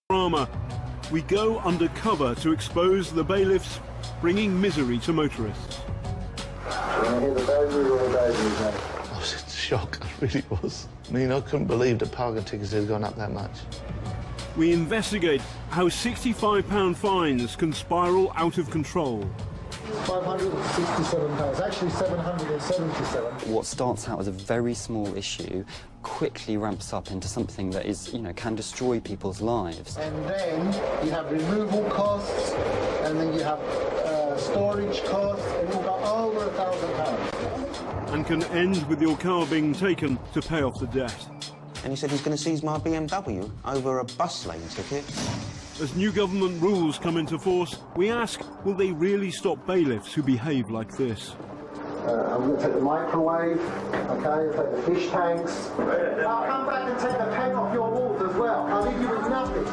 drama. We go undercover to expose the bailiffs bringing misery to motorists. I was in shock, I really was. I mean, I couldn't believe that parking tickets had gone up that much. We investigate how £65 fines can spiral out of control. £567, actually £777. What starts out as a very small issue quickly ramps up into something that is, can destroy people's lives. And then you have removal costs, and then you have storage costs, and you've got over £1,000. And can end with your car being taken to pay off the debt. And he said he's going to seize my BMW over a bus lane ticket. As new government rules come into force, we ask, will they really stop bailiffs who behave like this? I'm going to take the microwave, okay, take the fish tanks. I'll come back and take the pen off your walls as well. I'll leave you with nothing.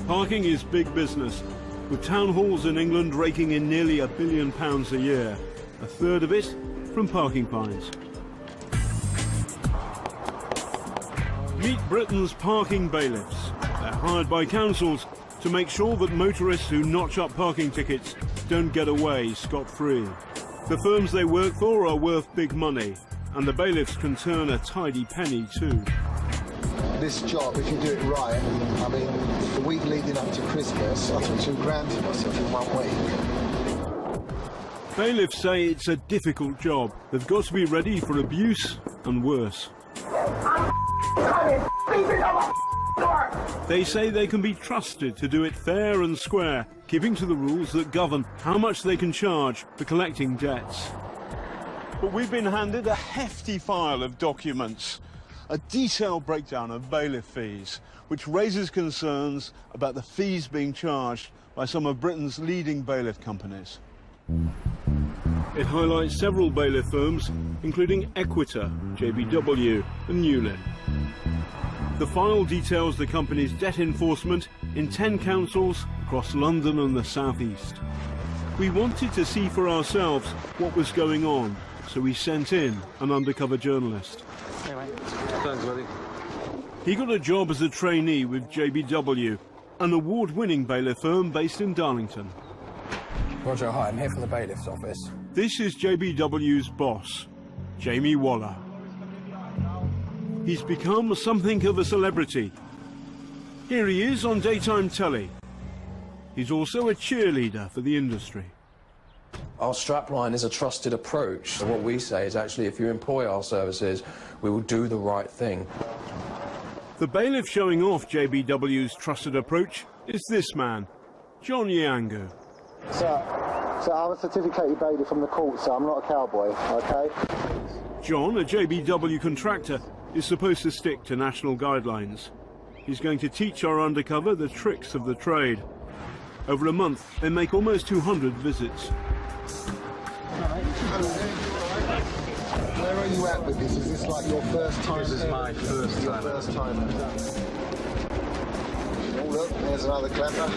Parking is big business, with town halls in England raking in nearly £1 billion a year, a third of it from parking fines. Meet Britain's parking bailiffs. They're hired by councils to make sure that motorists who notch up parking tickets don't get away scot-free. The firms they work for are worth big money, and the bailiffs can turn a tidy penny too. This job, if you do it right, I mean, the week leading up to Christmas, I took £2 to myself in 1 week. Bailiffs say it's a difficult job. They've got to be ready for abuse and worse. They say they can be trusted to do it fair and square, keeping to the rules that govern how much they can charge for collecting debts. But we've been handed a hefty file of documents, a detailed breakdown of bailiff fees, which raises concerns about the fees being charged by some of Britain's leading bailiff companies. It highlights several bailiff firms, including Equita, JBW and Newlyn. The file details the company's debt enforcement in 10 councils across London and the South East. We wanted to see for ourselves what was going on, so we sent in an undercover journalist. Thanks, buddy. He got a job as a trainee with JBW, an award-winning bailiff firm based in Darlington. Roger, hi, I'm here from the bailiff's office. This is JBW's boss, Jamie Waller. He's become something of a celebrity. Here he is on daytime telly. He's also a cheerleader for the industry. Our strapline is a trusted approach. What we say is actually if you employ our services, we will do the right thing. The bailiff showing off JBW's trusted approach is this man, John Yangu. Sir, I'm a certificated bailiff from the court, so I'm not a cowboy, okay? John, a JBW contractor, is supposed to stick to national guidelines. He's going to teach our undercover the tricks of the trade. Over a month, they make almost 200 visits. Where are you at with this? Is this like your first time? This is my first time. First time. Oh, look, there's another clapper.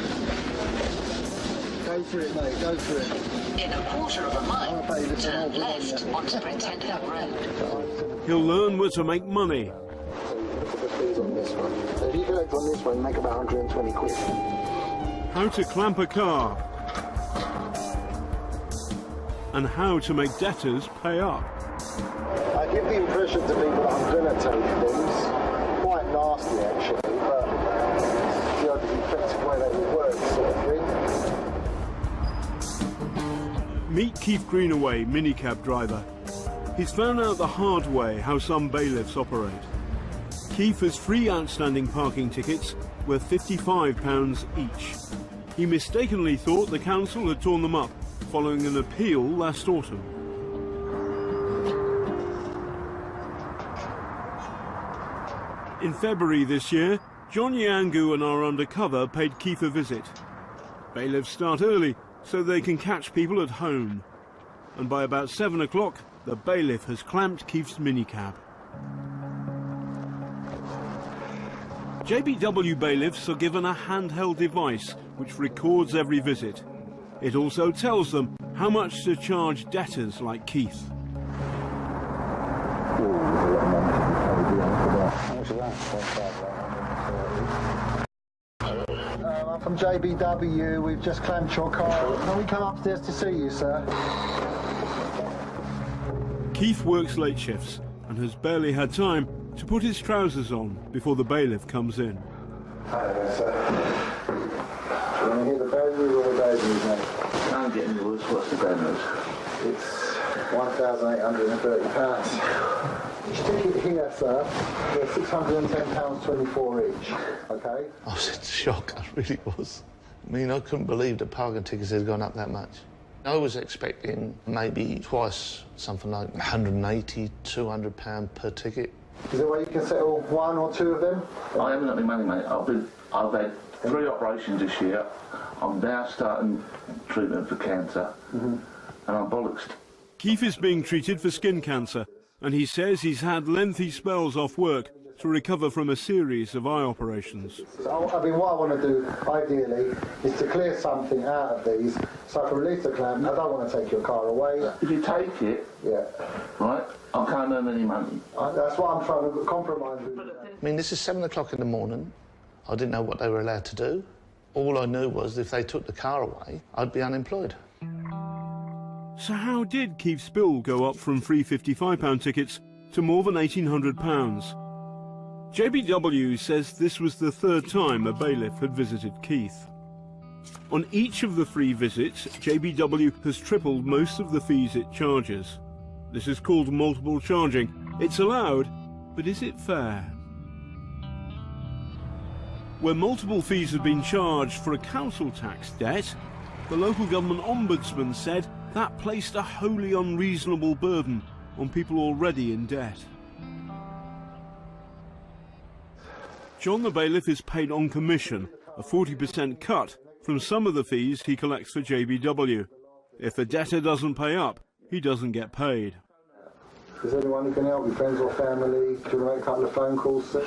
Go for it, mate, go for it. In a quarter of a mile, turn left onto Bridgehead Hill Road. He'll learn where to make money. So you look at the fees on this one. So if you collect on this one, make about 120 quid. How to clamp a car. And how to make debtors pay up. I give the impression to people that I'm going to take things. Quite nasty, actually, but the only effective way they would work, sort of thing. Meet Keith Greenaway, minicab driver. He's found out the hard way how some bailiffs operate. Keith has 3 outstanding parking tickets worth £55 each. He mistakenly thought the council had torn them up following an appeal last autumn. In February this year, John Yangu and our undercover paid Keith a visit. Bailiffs start early so they can catch people at home. And by about 7 o'clock, the bailiff has clamped Keith's minicab. JBW bailiffs are given a handheld device which records every visit. It also tells them how much to charge debtors like Keith. I'm from JBW. We've just clamped your car. Can we come upstairs to see you, sir? Keith works late shifts and has barely had time to put his trousers on before the bailiff comes in. Hi there, sir. Do you want to hear the bad news or the bad news, mate? Can't get any worse. What's the bad news? It's £1,830. Each ticket here, sir, they're £610.24 each, okay? I was in shock, I really was. I mean, I couldn't believe the parking tickets had gone up that much. I was expecting maybe twice, something like £180, £200 per ticket. Is there a way you can settle one or two of them? I haven't got any money, mate. I've had 3 operations this year. I'm now starting treatment for cancer, and I'm bollocksed. Keith is being treated for skin cancer, and he says he's had lengthy spells off work to recover from a series of eye operations. So, I mean, what I want to do, ideally, is to clear something out of these so I can release the clamp. I don't want to take your car away. If you take it, Yeah. right, I can't earn any money. That's what I'm trying to compromise with. I mean, this is 7 o'clock in the morning. I didn't know what they were allowed to do. All I knew was if they took the car away, I'd be unemployed. So how did Keith's bill go up from free £55 tickets to more than £1,800? JBW says this was the 3rd time a bailiff had visited Keith. On each of the 3 visits, JBW has tripled most of the fees it charges. This is called multiple charging. It's allowed, but is it fair? Where multiple fees have been charged for a council tax debt, the local government ombudsman said that placed a wholly unreasonable burden on people already in debt. John the bailiff is paid on commission, a 40% cut from some of the fees he collects for JBW. If the debtor doesn't pay up, he doesn't get paid. Is there anyone who can help you, friends or family? Do you want to make a couple of phone calls?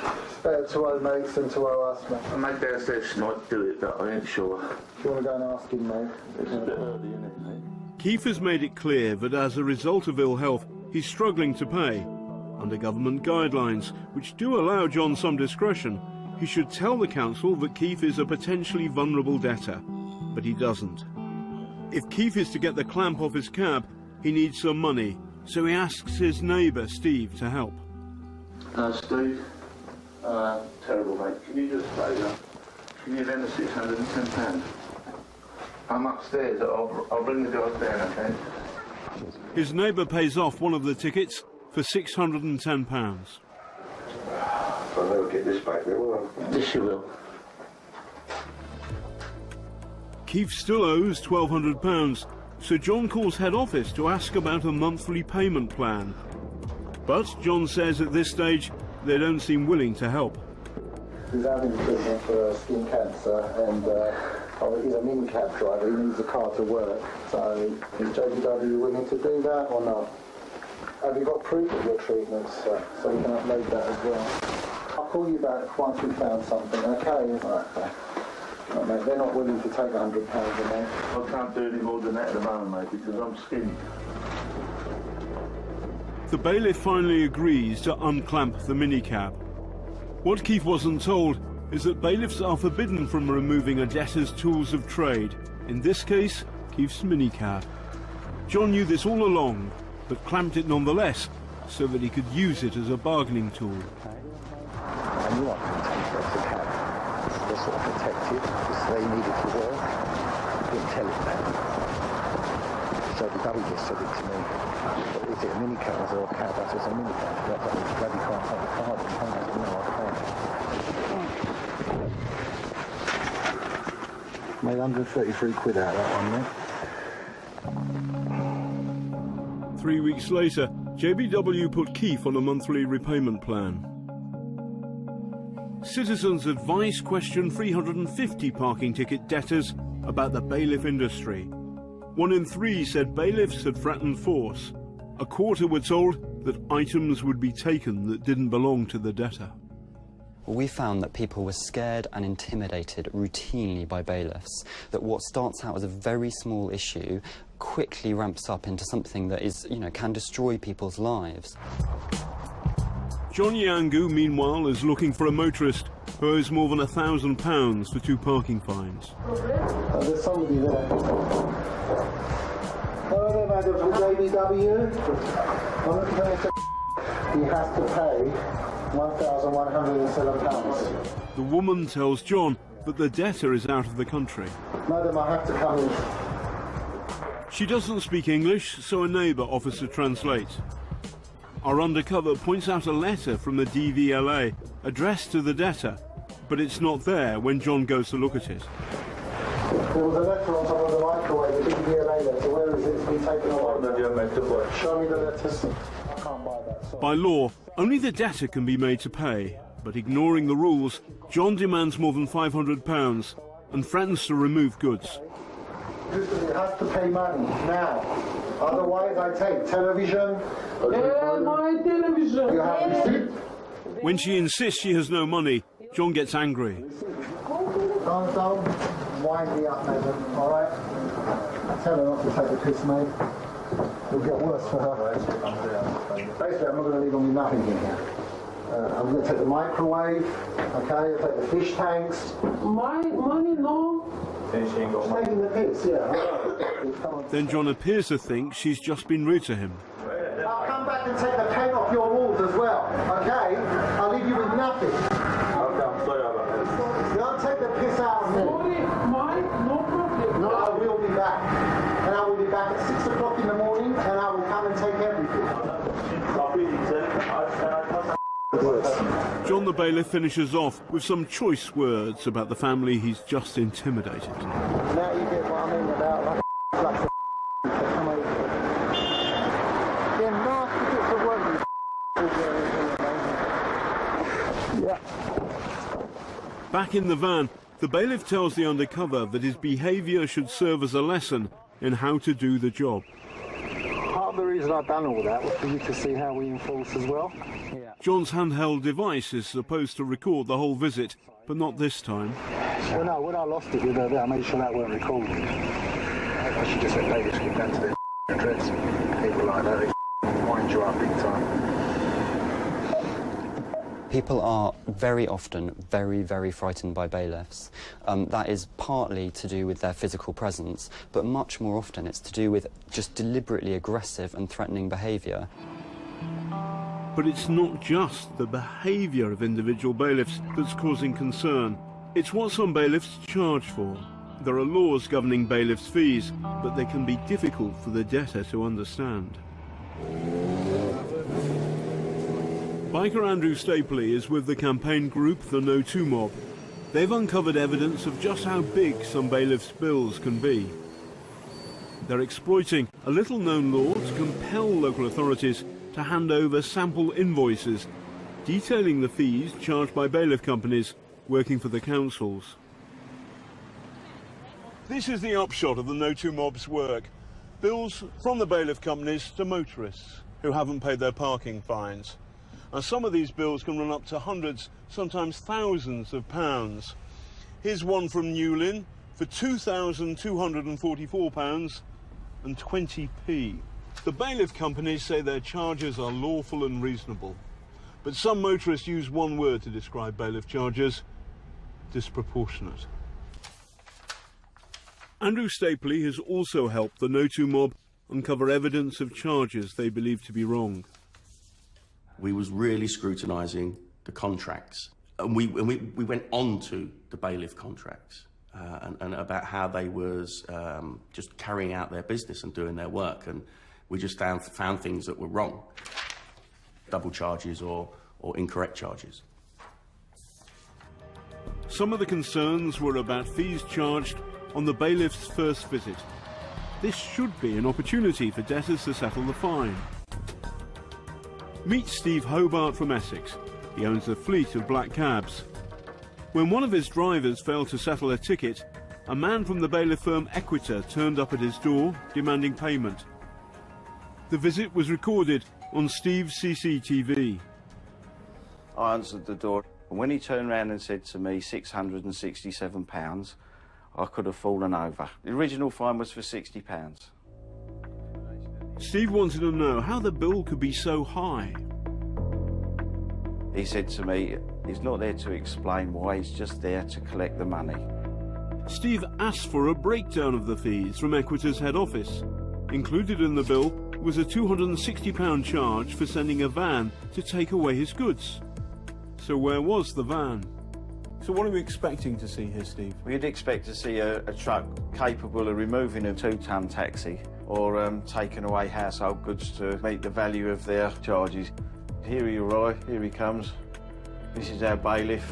Better to owe mates than to owe us, mate. My dad said she might do it, but I ain't sure. Do you want to go and ask him, mate? It's a bit early, isn't it, mate? Keith has made it clear that as a result of ill health, he's struggling to pay. Under government guidelines, which do allow John some discretion, he should tell the council that Keith is a potentially vulnerable debtor, but he doesn't. If Keith is to get the clamp off his cab, he needs some money, so he asks his neighbour, Steve, to help. Steve, terrible, mate. Can you just say that? Can you lend us £610? I'm upstairs. I'll bring the guys down, okay? His neighbour pays off one of the tickets for £610. I'll never get this back, will I? Yes, you will. Keith still owes £1,200, so John calls head office to ask about a monthly payment plan. But John says at this stage they don't seem willing to help. He's having treatment for skin cancer and he's a mini cab driver. He needs a car to work. So is JBW willing to do that or not? Have you got proof of your treatments, sir? So you can upload that as well. I'll call you back once we've found something, okay? Right, mate, they're not willing to take £100 a month. I can't do any more than that at the moment, mate, because I'm skinned. The bailiff finally agrees to unclamp the minicab. What Keith wasn't told is that bailiffs are forbidden from removing a debtor's tools of trade, in this case, Keith's minicab. John knew this all along, but clamped it nonetheless, so that he could use it as a bargaining tool. And you are content of the cab. They're sort of protected, because they need it to work. You didn't tell it that. So the W just said it to me. But is it a minicab or a cab? I said it's a minicab. I thought, you bloody can't take the car. I said, no, I can't. Made 133 quid out of that one, mate. 3 weeks later, JBW put Keith on a monthly repayment plan. Citizens' Advice questioned 350 parking ticket debtors about the bailiff industry. 1 in 3 said bailiffs had threatened force. A quarter were told that items would be taken that didn't belong to the debtor. Well, we found that people were scared and intimidated routinely by bailiffs, that what starts out as a very small issue quickly ramps up into something that is, can destroy people's lives. John Yangu, meanwhile, is looking for a motorist who owes more than £1,000 for 2 parking fines. There's somebody there. Hello there, madam, from JBW. He has to pay £1,107. The woman tells John that the debtor is out of the country. Madam, I have to come in. She doesn't speak English, so a neighbour offers to translate. Our undercover points out a letter from the DVLA addressed to the debtor, but it's not there when John goes to look at it. There was a letter on top of the microwave, the DVLA letter. Where is it? It's been taken away. Show me the letters. I can't buy that. Sorry. By law, only the debtor can be made to pay, but ignoring the rules, John demands more than £500 and threatens to remove goods. You have to pay money now. Otherwise, I take television. My television. You have receipt? When she insists she has no money, John gets angry. Don't wind me up, madam, all right? Tell her not to take the piss, mate. It'll get worse for her. Basically, I'm not going to leave on with nothing in here. I'm going to take the microwave, okay? I'll take the fish tanks. My money, no. Taking the piss, yeah. Then John appears to think she's just been rude to him. I'll come back and take the paint off your walls as well, okay? I'll leave you with nothing. Okay, I'm sorry about this. Don't take the piss out of me. Sorry, Mike, no problem. No, I will be back. And I will be back at 6 o'clock in the morning, and I will come and take everything. John the bailiff finishes off with some choice words about the family he's just intimidated. Now you get what I mean about like come over. Yeah, nasty bits of work. Yeah. Back in the van, the bailiff tells the undercover that his behaviour should serve as a lesson in how to do the job. Part of the reason I've done all that was for you to see how we enforce as well. Yeah. John's handheld device is supposed to record the whole visit, but not this time. Well, no, when I lost it with her there, I made sure that weren't recorded. I should just let bailiffs get down to their address. People like that, they wind you up big time. People are very often very, very frightened by bailiffs. That is partly to do with their physical presence, but much more often it's to do with just deliberately aggressive and threatening behaviour. But it's not just the behaviour of individual bailiffs that's causing concern. It's what some bailiffs charge for. There are laws governing bailiffs' fees, but they can be difficult for the debtor to understand. Biker Andrew Stapley is with the campaign group The No 2 Mob. They've uncovered evidence of just how big some bailiffs' bills can be. They're exploiting a little-known law to compel local authorities to hand over sample invoices detailing the fees charged by bailiff companies working for the councils. This is the upshot of the No 2 Mob's work. Bills from the bailiff companies to motorists who haven't paid their parking fines. And some of these bills can run up to hundreds, sometimes thousands of pounds. Here's one from Newlyn for £2,244.20p. The bailiff companies say their charges are lawful and reasonable, but some motorists use one word to describe bailiff charges: disproportionate. Andrew Stapley has also helped the No 2 Mob uncover evidence of charges they believe to be wrong. We was really scrutinising the contracts, and we went on to the bailiff contracts and about how they was just carrying out their business and doing their work, and we just found things that were wrong, double charges or incorrect charges. Some of the concerns were about fees charged on the bailiff's first visit. This should be an opportunity for debtors to settle the fine. Meet Steve Hobart from Essex. He owns a fleet of black cabs. When one of his drivers failed to settle a ticket, a man from the bailiff firm Equita turned up at his door demanding payment. The visit was recorded on Steve's CCTV. I answered the door. And when he turned around and said to me £667, I could have fallen over. The original fine was for £60. Steve wanted to know how the bill could be so high. He said to me, he's not there to explain why, he's just there to collect the money. Steve asked for a breakdown of the fees from Equitas head office. Included in the bill was a £260 charge for sending a van to take away his goods. So where was the van? So what are we expecting to see here, Steve? We'd expect to see a truck capable of removing a 2-ton taxi or taking away household goods to meet the value of their charges. Here he arrives, here he comes. This is our bailiff.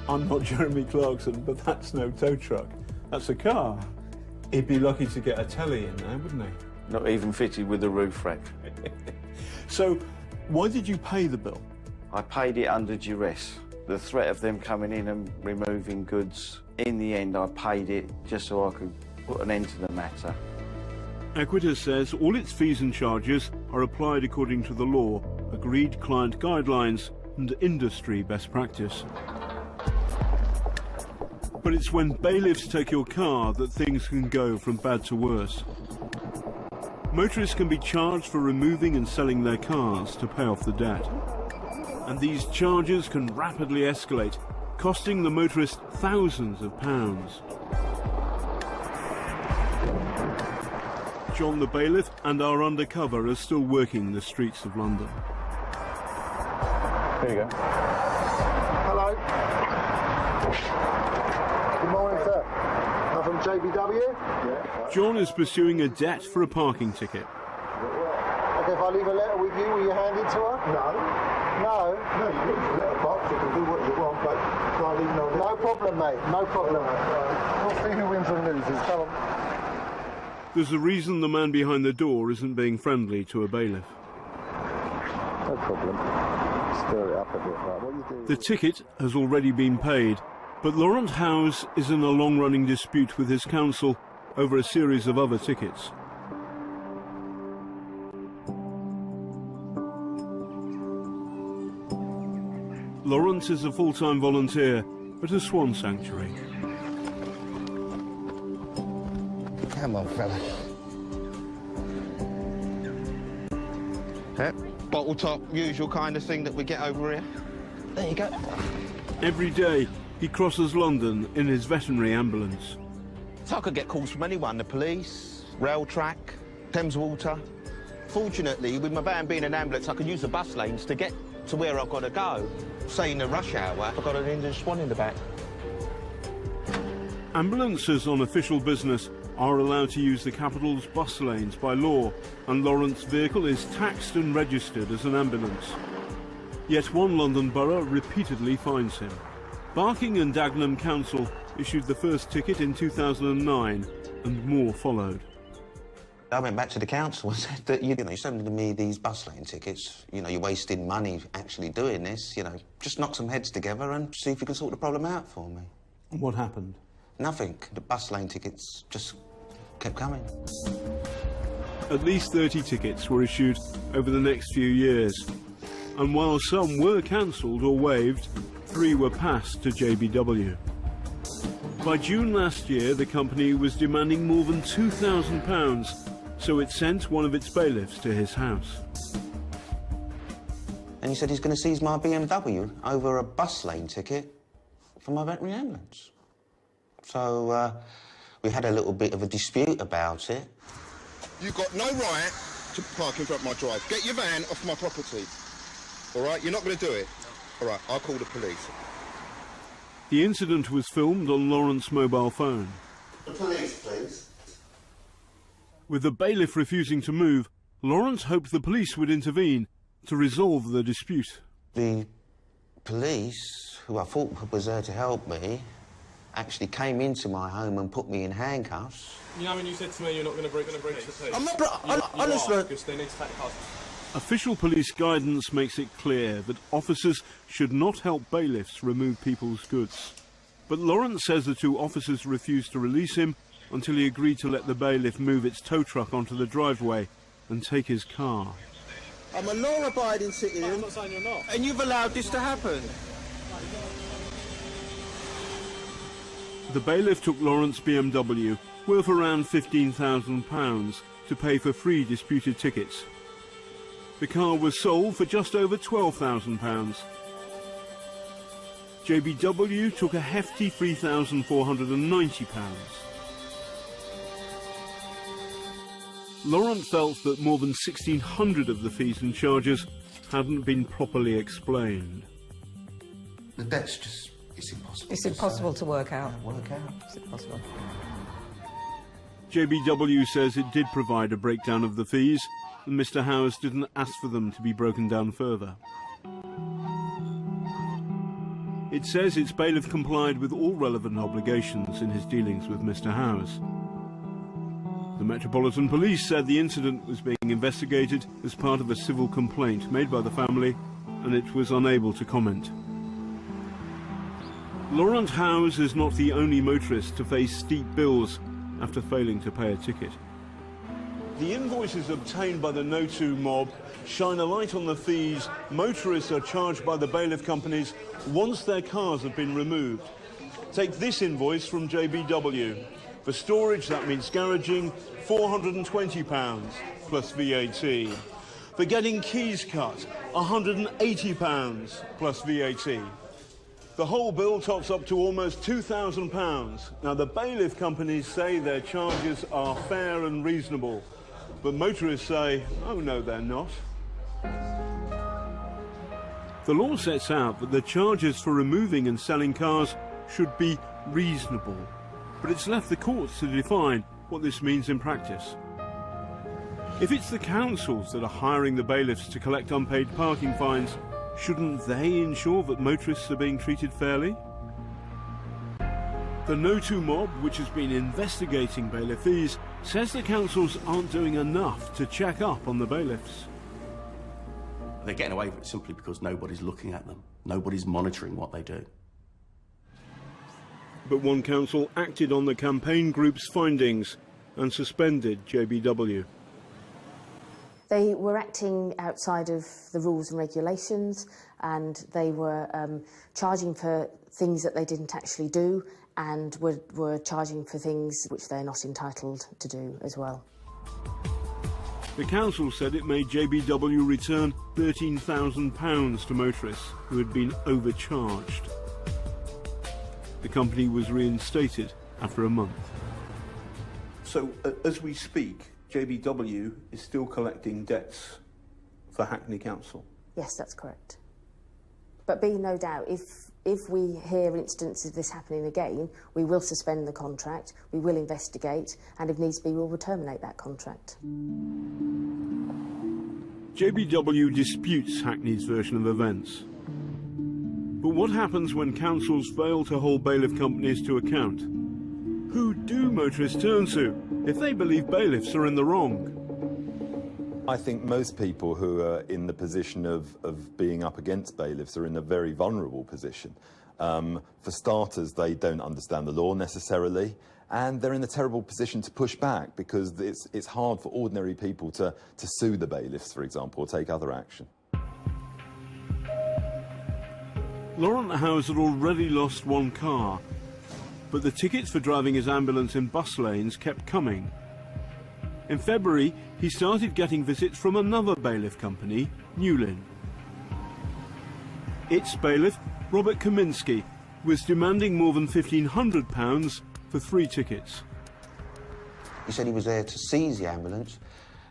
I'm not Jeremy Clarkson, but that's no tow truck. That's a car. He'd be lucky to get a telly in there, wouldn't he? Not even fitted with a roof rack. So, why did you pay the bill? I paid it under duress. The threat of them coming in and removing goods. In the end, I paid it just so I could put an end to the matter. Equitas says all its fees and charges are applied according to the law, agreed client guidelines and industry best practice. But it's when bailiffs take your car that things can go from bad to worse. Motorists can be charged for removing and selling their cars to pay off the debt. And these charges can rapidly escalate, costing the motorist thousands of pounds. John the bailiff and our undercover are still working the streets of London. There you go. Hello. Good morning, sir. I'm from JBW. Yeah. John is pursuing a debt for a parking ticket. Okay, if I leave a letter with you, will you hand it to her? No. No? No, you leave the letter box, you can do what you want, but can't leave no... No problem, mate, no problem. We'll see who wins and loses, come on. There's a reason the man behind the door isn't being friendly to a bailiff. No problem. Stir it up a bit, right? What you do... The ticket has already been paid, but Laurent Howes is in a long-running dispute with his council over a series of other tickets. Laurent is a full-time volunteer at a swan sanctuary. Come on, fella. Yep, bottle top, usual kind of thing that we get over here. There you go. Every day, he crosses London in his veterinary ambulance. So I could get calls from anyone, the police, rail track, Thames Water. Fortunately, with my van being an ambulance, I can use the bus lanes to get to where I've got to go. Say in the rush hour, I've got an Indian swan in the back. Ambulances on official business are allowed to use the capital's bus lanes by law, and Laurent's vehicle is taxed and registered as an ambulance. Yet one London borough repeatedly fines him. Barking and Dagenham Council issued the first ticket in 2009, and more followed. I went back to the council and said that, you're sending me these bus lane tickets, you're wasting money actually doing this, just knock some heads together and see if you can sort the problem out for me. What happened? Nothing. The bus lane tickets just kept coming. At least 30 tickets were issued over the next few years, and while some were cancelled or waived, 3 were passed to JBW. By June last year, the company was demanding more than £2,000, so it sent one of its bailiffs to his house. And he said he's going to seize my BMW over a bus lane ticket for my veterinary ambulance. So we had a little bit of a dispute about it. You've got no right to park in front of my drive. Get your van off my property. All right? You're not going to do it. All right, I'll call the police. The incident was filmed on Laurent's mobile phone. The police, please. With the bailiff refusing to move, Laurent hoped the police would intervene to resolve the dispute. The police, who I thought was there to help me, actually came into my home and put me in handcuffs. When you said to me you're not going to breach the peace. I'm not... honestly... Because they need to take the car. Official police guidance makes it clear that officers should not help bailiffs remove people's goods. But Laurent says the 2 officers refused to release him until he agreed to let the bailiff move its tow truck onto the driveway and take his car. I'm a law-abiding citizen. I'm not saying you're not. And you've allowed this to happen. the bailiff took Lawrence BMW, worth around £15,000, to pay for 3 disputed tickets. The car was sold for just over £12,000. JBW took a hefty £3,490. Laurent felt that more than 1,600 of the fees and charges hadn't been properly explained. The debt's just, it's impossible. It's impossible to work out. It's impossible. JBW says it did provide a breakdown of the fees, and Mr. Howes didn't ask for them to be broken down further. It says its bailiff complied with all relevant obligations in his dealings with Mr. Howes. The Metropolitan Police said the incident was being investigated as part of a civil complaint made by the family, and it was unable to comment. Laurent Howes is not the only motorist to face steep bills after failing to pay a ticket. The invoices obtained by the No2 mob shine a light on the fees motorists are charged by the bailiff companies once their cars have been removed. Take this invoice from JBW. For storage, that means garaging, £420 plus VAT. For getting keys cut, £180 plus VAT. The whole bill tops up to almost £2,000. Now, the bailiff companies say their charges are fair and reasonable, but motorists say, oh no, they're not. The law sets out that the charges for removing and selling cars should be reasonable, but it's left the courts to define what this means in practice. If it's the councils that are hiring the bailiffs to collect unpaid parking fines, shouldn't they ensure that motorists are being treated fairly? The No2 mob, which has been investigating bailiff fees, says the councils aren't doing enough to check up on the bailiffs. They're getting away with it simply because nobody's looking at them. Nobody's monitoring what they do. But one council acted on the campaign group's findings and suspended JBW. They were acting outside of the rules and regulations, and they were charging for things that they didn't actually do, and were charging for things which they're not entitled to do as well. The council said it made JBW return £13,000 to motorists who had been overcharged. The company was reinstated after a month. So, as we speak, JBW is still collecting debts for Hackney Council? Yes, that's correct. But be no doubt, if we hear instances of this happening again, we will suspend the contract, we will investigate, and if needs be, we will terminate that contract. JBW disputes Hackney's version of events. But what happens when councils fail to hold bailiff companies to account? Who do motorists turn to if they believe bailiffs are in the wrong? I think most people who are in the position of being up against bailiffs are in a very vulnerable position. For starters, they don't understand the law necessarily, and they're in a terrible position to push back because it's hard for ordinary people to sue the bailiffs, for example, or take other action. Laurent Howes had already lost one car, but the tickets for driving his ambulance in bus lanes kept coming. In February, he started getting visits from another bailiff company, Newlyn. Its bailiff, Robert Kaminski, was demanding more than £1,500 for 3 tickets. He said he was there to seize the ambulance,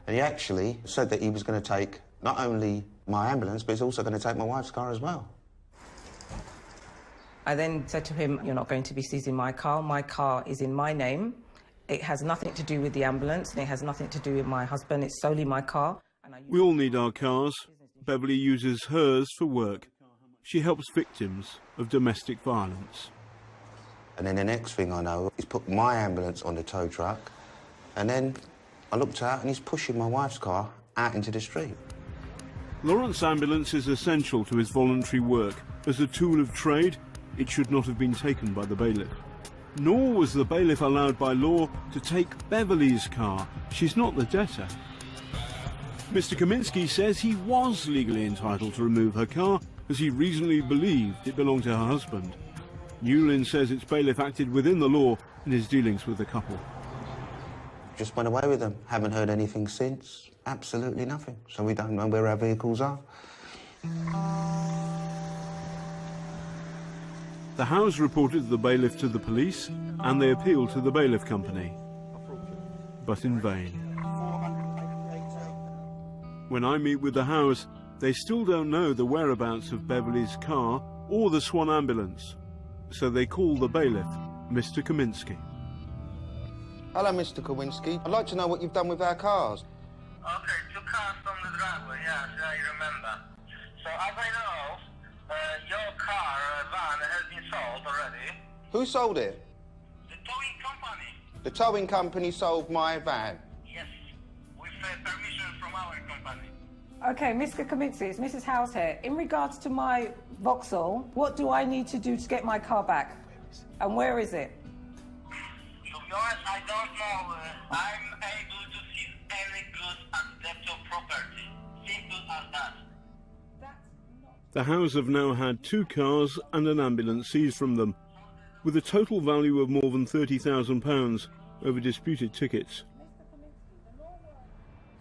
and he actually said that he was going to take not only my ambulance, but he's also going to take my wife's car as well. I then said to him, you're not going to be seizing my car is in my name. It has nothing to do with the ambulance, and it has nothing to do with my husband, it's solely my car. We all need our cars. Beverly uses hers for work. She helps victims of domestic violence. And then the next thing I know, he's put my ambulance on the tow truck, and then I looked out and he's pushing my wife's car out into the street. Laurent's ambulance is essential to his voluntary work. As a tool of trade, it should not have been taken by the bailiff. Nor was the bailiff allowed by law to take Beverly's car. She's not the debtor. Mr. Kaminski says he was legally entitled to remove her car as he reasonably believed it belonged to her husband. Newlyn says its bailiff acted within the law in his dealings with the couple. Just went away with them. Haven't heard anything since. Absolutely nothing. So we don't know where our vehicles are. The Howes reported the bailiff to the police and they appealed to the bailiff company, but in vain. When I meet with the Howes, they still don't know the whereabouts of Beverly's car or the Swan ambulance, so they call the bailiff, Mr. Kaminsky. Hello, Mr. Kowinski. I'd like to know what you've done with our cars. Okay, 2 cars from the driveway, yes, I remember. So as I know, your car, van, has been sold already. Who sold it? The towing company. The towing company sold my van. Yes, with permission from our company. Okay, Mr. Kaminsky, it's Mrs. Howes here. In regards to my Vauxhall, what do I need to do to get my car back? And where is it? To be honest, I don't know. I'm able to see any goods at debtor property. Simple as that. The Howes have now had 2 cars and an ambulance seized from them, with a total value of more than £30,000 over disputed tickets.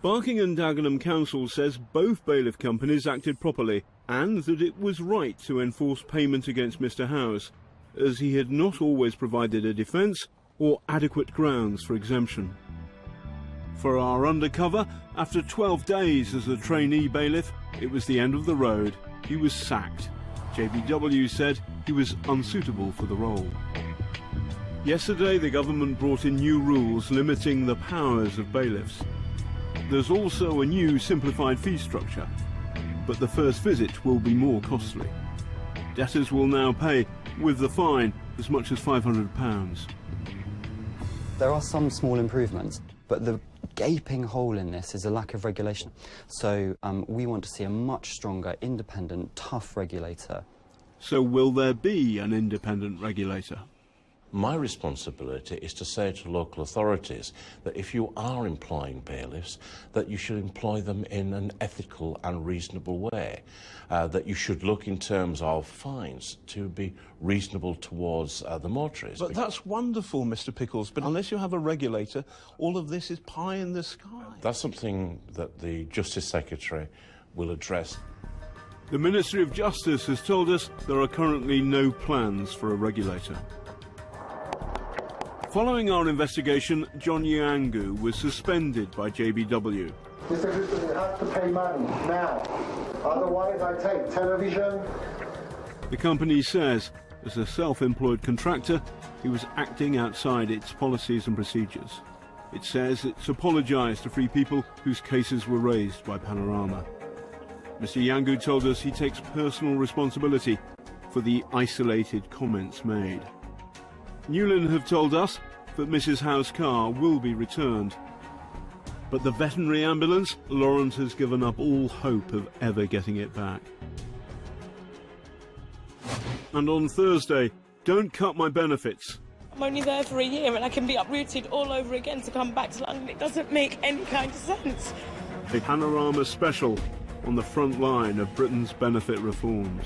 Barking and Dagenham Council says both bailiff companies acted properly and that it was right to enforce payment against Mr. Howes, as he had not always provided a defence or adequate grounds for exemption. For our undercover, after 12 days as a trainee bailiff, it was the end of the road. He was sacked. JBW said he was unsuitable for the role. Yesterday, the government brought in new rules limiting the powers of bailiffs. There's also a new simplified fee structure, but the first visit will be more costly. Debtors will now pay, with the fine, as much as £500. There are some small improvements, but the gaping hole in this is a lack of regulation. So we want to see a much stronger, independent, tough regulator. So will there be an independent regulator? My responsibility is to say to local authorities that if you are employing bailiffs, that you should employ them in an ethical and reasonable way, that you should look in terms of fines to be reasonable towards the motorists. But that's wonderful, Mr. Pickles, but unless you have a regulator, all of this is pie in the sky. That's something that the Justice Secretary will address. The Ministry of Justice has told us there are currently no plans for a regulator. Following our investigation, John Yangu was suspended by JBW. Mr. Christian, you have to pay money now. Otherwise, I take television. The company says, as a self-employed contractor, he was acting outside its policies and procedures. It says it's apologised to 3 people whose cases were raised by Panorama. Mr. Yangu told us he takes personal responsibility for the isolated comments made. Newlyn have told us that Mrs. Howe's car will be returned. But the veterinary ambulance, Laurent has given up all hope of ever getting it back. And on Thursday, don't cut my benefits. I'm only there for a year and I can be uprooted all over again to come back to London. It doesn't make any kind of sense. A Panorama special on the front line of Britain's benefit reforms.